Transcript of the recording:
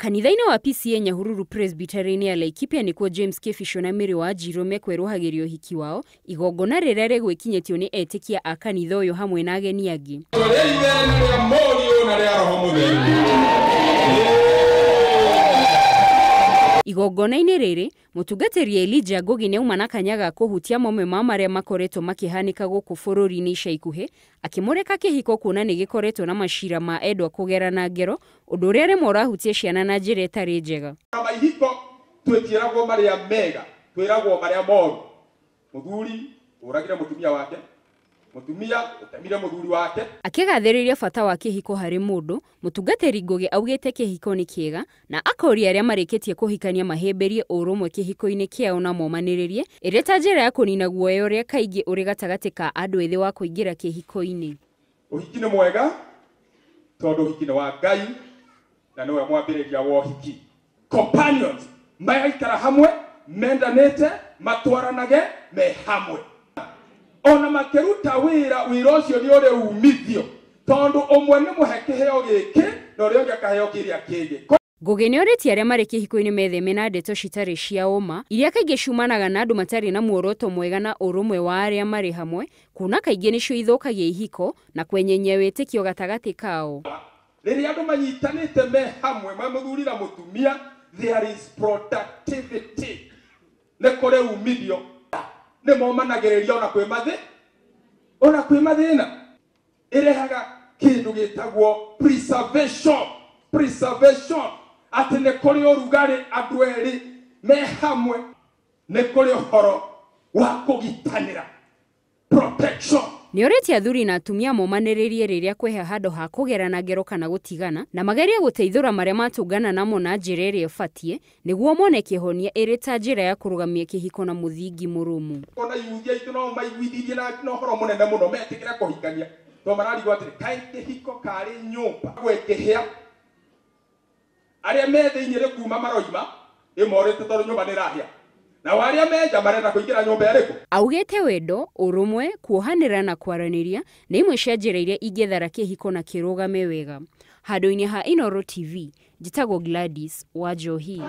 Kanitha-inĩ wa PCA Nyahururu Presbyterian ya Laikipia nĩkuo James Kĩbicho na Mary Wanjiru mekwerũhagĩria ũhiki wao, igongona rĩrĩa rĩgwĩkinyĩtio nĩ etĩkia a kanitha ũyũ hamwe na ageni angĩ. Igongona-inĩ rĩrĩ, mũtungatĩri Elijah Ngugi nĩauma na kanya ga kũhutia mamwe ma marĩa makoretwo makĩhanĩka gũkũ bũrũri-inĩ ica ikuhĩ, akĩmũreka kĩhiko kuona nĩ gĩkoretwo na macira ma endwa kũgerana ngero, ũndũ ũrĩa rĩmwe ũrahutia ciana na njĩra ĩtarĩ njega. Mahiko twĩkĩragwo marĩa mega, twĩragwo marĩa moru. Mũthuri ũragire mũtumia wake, mũtumia ũtemire mũthuri wake. Akĩgathĩrĩria bata wa kĩhiko harĩ mũndũ, mũtungatĩri Ngugi augĩte kĩhiko nĩ kĩega na akoria arĩa marĩkĩtie kũhikania mahĩmbĩrie ũrũmwe kĩhiko-inĩ kĩao na momanĩrĩrie, ĩrĩ ta njĩra ya kũnina guoya ũrĩa kaingĩ ũrĩ gatagatĩ ka andũ ethĩ wa kũingĩra kĩhiko-inĩ. Ũhiki nĩ mwega tondũ ũhiki nĩ wa Ngai na nĩwe mwambĩrĩria wa ũhiki. Companions magaikara hamwe, mendanĩte, matwaranage me hamwe. Ona makĩruta wĩra ũcio nĩ ũrĩ umithio tondũ ũmwe nĩ mũhe kĩheo gĩkĩ na ũrĩa ũngĩ akaheo kĩrĩa kĩngĩ. Ngugi nĩorĩtie arĩa marĩ kĩhiko-inĩ metheme na ndeto citarĩ cia ũma, iria kaingĩ ciumanaga na andũ matarĩ na muoroto mwega na ũrũmwe wa arĩa marĩ hamwe, kuona kaingĩ nĩcio ithũkagia ihiko na kwenyenyia wĩtĩkio gatagatĩ kao. Rĩrĩa andũ manyitanĩte me hamwe, mũthuri na mũtumia, there is productivity. Nĩ kũrĩ umithio. Nĩ momanagĩrĩria ona kwĩ mathĩna. Ĩrehaga kĩndũ gĩtagwo preservation. Atĩ nĩ kũrĩ ũrugarĩ andũ erĩ me hamwe. Nĩ kũrĩ ũhoro wa kũgitanĩra, protection. Nĩorĩtie athuri na atumia momanĩrĩrie rĩrĩa kwĩha handũ ha kũgerana ngero kana gũtigana, na magerie gũteithũra marĩa matũngana namo na njĩra ĩrĩa ĩbatiĩ, nĩguo mone kĩhonia ĩrĩ ta njĩra ya kũrũgamia kĩhiko na mũthingi mũrũmu. Ona yuthia itu no maiguithirie na ũhoro mũnene mũno metĩkĩra kũhikania. To mararigwo atĩrĩ, kaĩ kĩhiko karĩ nyũmba gwĩkĩhĩa. Arĩa me thĩinĩ rĩ kuma maroima, ĩmorĩte tondũ nyũmba nĩ ĩrahĩa. Na warĩa menja marenda kũingĩra nyũmba ĩrĩkũ? Augĩte wendo, ũrũmwe, kuohanĩra na kwaranĩria nĩ imwe cia njĩra iria ingĩethara kĩhiko na kĩrũgame wega. Handũ-inĩ ha Inooro TV, njĩtagwo Gladys Wanjohi.